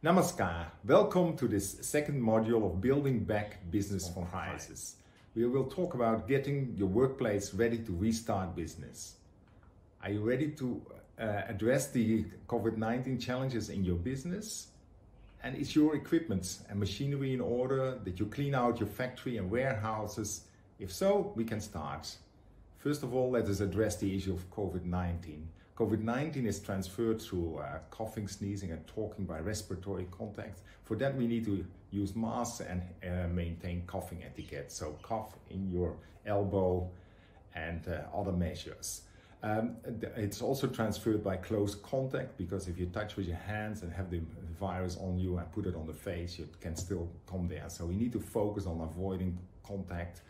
Namaskar, welcome to this second module of Building Back Business from Crisis. We will talk about getting your workplace ready to restart business. Are you ready to address the COVID-19 challenges in your business? And is your equipment and machinery in order? Did you clean out your factory and warehouses? If so, we can start. First of all, let us address the issue of COVID-19. COVID-19 is transferred through coughing, sneezing and talking by respiratory contact. For that we need to use masks and maintain coughing etiquette. So cough in your elbow and other measures. It's also transferred by close contact, because if you touch with your hands and have the virus on you and put it on the face, it can still come there. So we need to focus on avoiding contact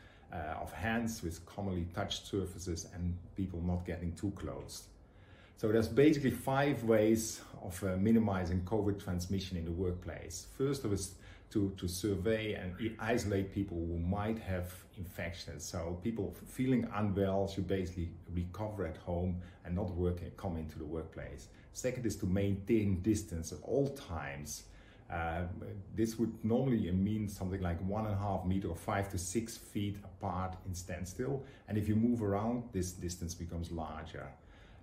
of hands with commonly touched surfaces and people not getting too close. So there's basically 5 ways of minimizing COVID transmission in the workplace. First is to survey and isolate people who might have infections. So people feeling unwell should basically recover at home and not come into the workplace. Second is to maintain distance at all times. This would normally mean something like 1.5 meters or 5 to 6 feet apart in standstill. And if you move around, this distance becomes larger.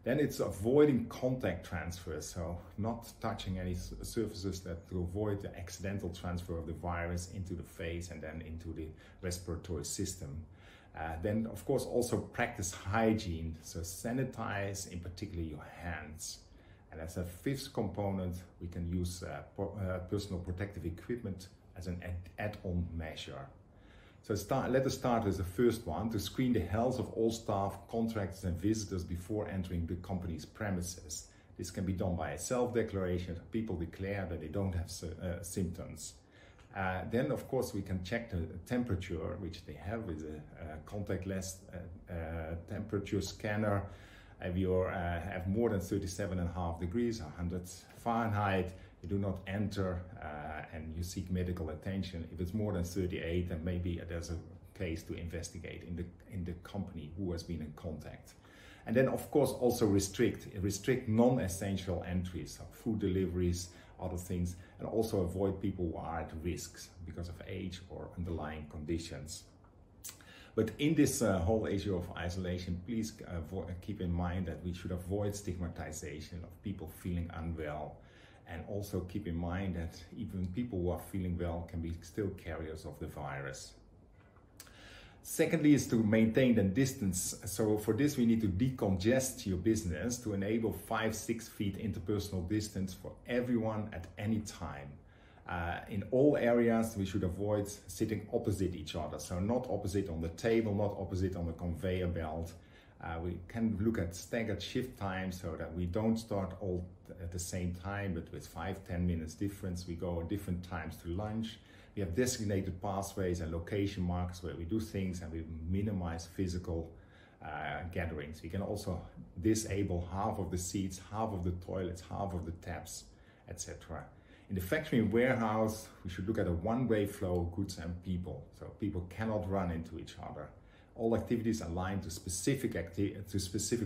Then it's avoiding contact transfers, so not touching any surfaces to avoid the accidental transfer of the virus into the face and then into the respiratory system. Then, of course, also practice hygiene, so sanitize in particular your hands. And as a 5th component, we can use personal protective equipment as an add-on measure. So let us start with the first one, to screen the health of all staff, contractors and visitors before entering the company's premises. This can be done by a self-declaration. People declare that they don't have symptoms. Then, of course, we can check the temperature, which they have with a contactless temperature scanner. If you have more than 37.5 degrees, 100 Fahrenheit, you do not enter and you seek medical attention. If it's more than 38, then maybe there's a case to investigate in the company who has been in contact. And then, of course, also restrict non-essential entries, so food deliveries, other things, and also avoid people who are at risk because of age or underlying conditions. But in this whole issue of isolation, please keep in mind that we should avoid stigmatization of people feeling unwell. And also keep in mind that even people who are feeling well can be still carriers of the virus. Secondly is to maintain the distance. So for this we need to decongest your business to enable 5-6 feet interpersonal distance for everyone at any time. In all areas we should avoid sitting opposite each other. So not opposite on the table, not opposite on the conveyor belt. We can look at staggered shift times so that we don't start all at the same time, but with 5-10 minutes difference. We go at different times to lunch. We have designated pathways and location markers where we do things, and we minimize physical gatherings. We can also disable half of the seats, half of the toilets, half of the taps, etc. In the factory and warehouse, we should look at a one-way flow of goods and people, so people cannot run into each other. All activities aligned to specific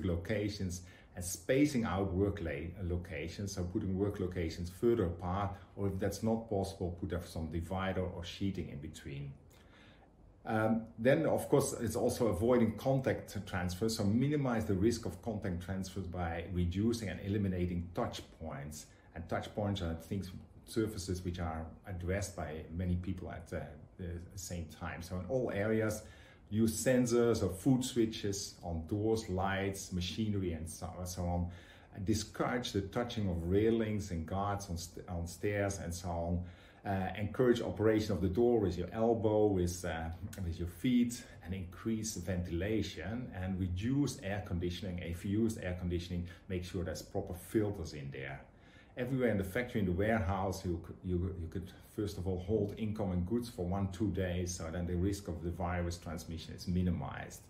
locations, and spacing out work locations, so putting work locations further apart, or if that's not possible, put up some divider or sheeting in between. Then, of course, it's also avoiding contact transfers, so minimize the risk of contact transfers by reducing and eliminating touch points. And touch points are surfaces which are addressed by many people at the same time. So in all areas, use sensors or food switches on doors, lights, machinery and so on. And discourage the touching of railings and guards on stairs and so on. Encourage operation of the door with your elbow, with your feet, and increase ventilation and reduce air conditioning. If you use air conditioning, make sure there's proper filters in there. Everywhere in the factory, in the warehouse, you could first of all hold incoming goods for 1-2 days, so then the risk of the virus transmission is minimized.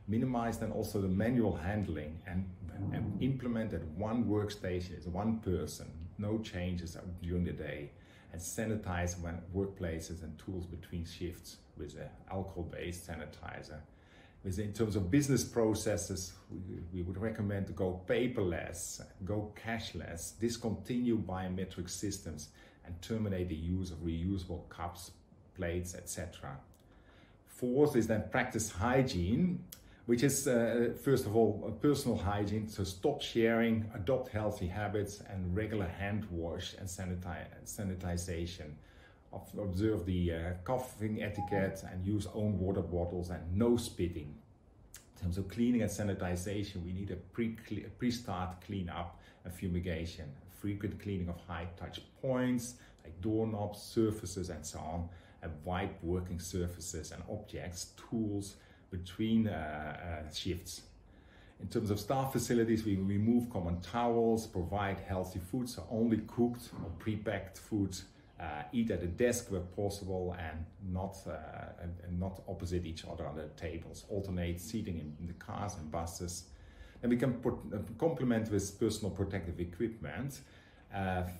Minimize then also the manual handling and implement that one workstation is one person, no changes during the day, and sanitize workplaces and tools between shifts with an alcohol-based sanitizer. In terms of business processes, we would recommend to go paperless, go cashless, discontinue biometric systems, and terminate the use of reusable cups, plates, etc. Fourth is then practice hygiene, which is first of all personal hygiene, so stop sharing, adopt healthy habits and regular hand wash and sanitization. Observe the coughing etiquette and use own water bottles and no spitting. In terms of cleaning and sanitization, we need a pre-start cleanup and fumigation, frequent cleaning of high touch points like doorknobs, surfaces and so on, and wipe working surfaces and objects, tools between shifts. In terms of staff facilities, we remove common towels, provide healthy food, so only cooked or pre-packed food, eat at a desk where possible and not opposite each other on the tables, alternate seating in the cars and buses. And we can complement with personal protective equipment.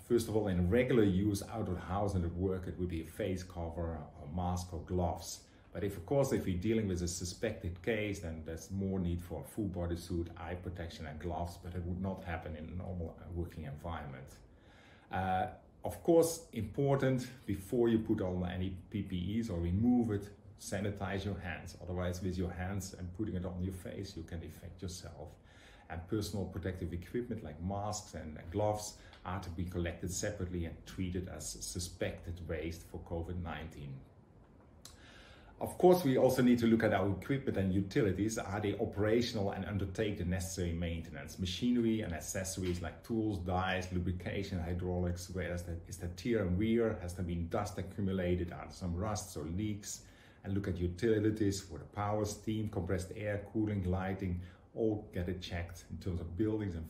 First of all, in regular use out of the house and at work, it would be a face cover, a mask or gloves. But if we're dealing with a suspected case, then there's more need for a full body suit, eye protection and gloves, but it would not happen in a normal working environment. Of course, important, before you put on any PPEs or remove it, sanitize your hands. Otherwise, with your hands and putting it on your face, you can infect yourself. And personal protective equipment like masks and gloves are to be collected separately and treated as suspected waste for COVID-19. Of course, we also need to look at our equipment and utilities. Are they operational and undertake the necessary maintenance? Machinery and accessories like tools, dies, lubrication, hydraulics, where is the tear and wear? Has there been dust accumulated? Are there some rusts or leaks? And look at utilities for the power, steam, compressed air, cooling, lighting, all get it checked in terms of buildings and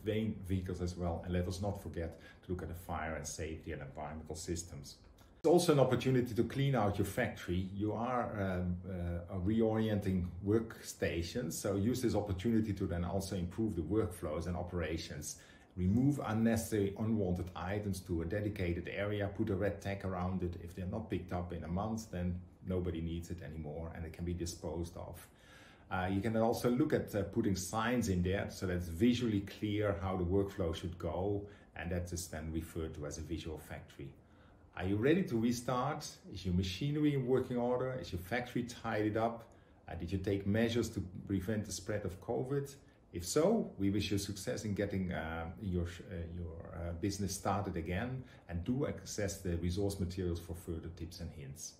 vehicles as well. And let us not forget to look at the fire and safety and environmental systems. It's also an opportunity to clean out your factory. You are reorienting workstations, so use this opportunity to then also improve the workflows and operations. Remove unnecessary, unwanted items to a dedicated area, put a red tag around it. If they're not picked up in a month, then nobody needs it anymore and it can be disposed of. You can then also look at putting signs in there so that it's visually clear how the workflow should go, and that is then referred to as a visual factory. Are you ready to restart? Is your machinery in working order? Is your factory tidied up? Did you take measures to prevent the spread of COVID? If so, we wish you success in getting your business started again, and do access the resource materials for further tips and hints.